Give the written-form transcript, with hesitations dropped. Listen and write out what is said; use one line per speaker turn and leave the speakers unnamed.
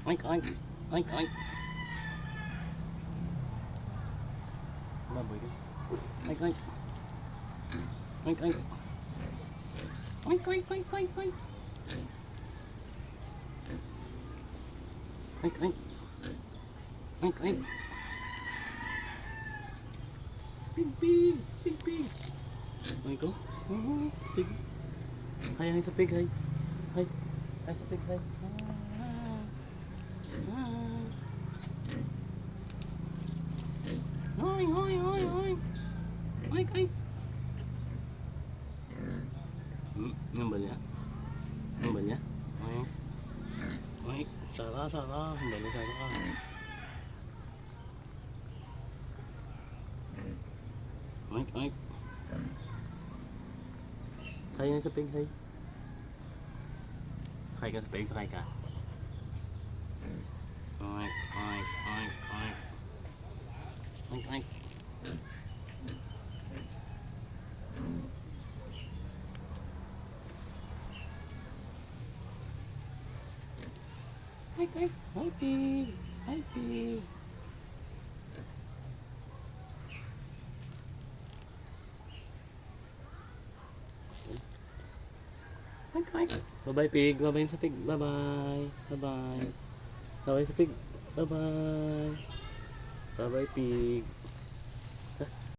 Oink, oink. Oink, oink. Baboy ka. Oink, oink. Oink, oink. Oink, oink, oink, oink, oink. Oink, oink. Oink, oink. Pig, pig. Pig, pig. Oink ko. Oh, pig. Hay, hay sa pig, hay. Hay. Hay sa pig, hay. Oink, oink, oink, oink. Oink, oink. Ang ba niya? Ang ba niya? Oink. Oink. Sara, sara. Ang ba niya, sara. Oink, oink. Hay yan sa pig, hay. Sakay ka sa pig, sakay ka. Oink, oink, oink, oink. Oink, oink. Oink, oink. Hi, pig. Hi, pig. Oink, oink. Bye-bye, pig. Bye-bye sa pig. Bye-bye. Bye-bye. Bye-bye sa pig. Bye-bye. Bye-bye, pig.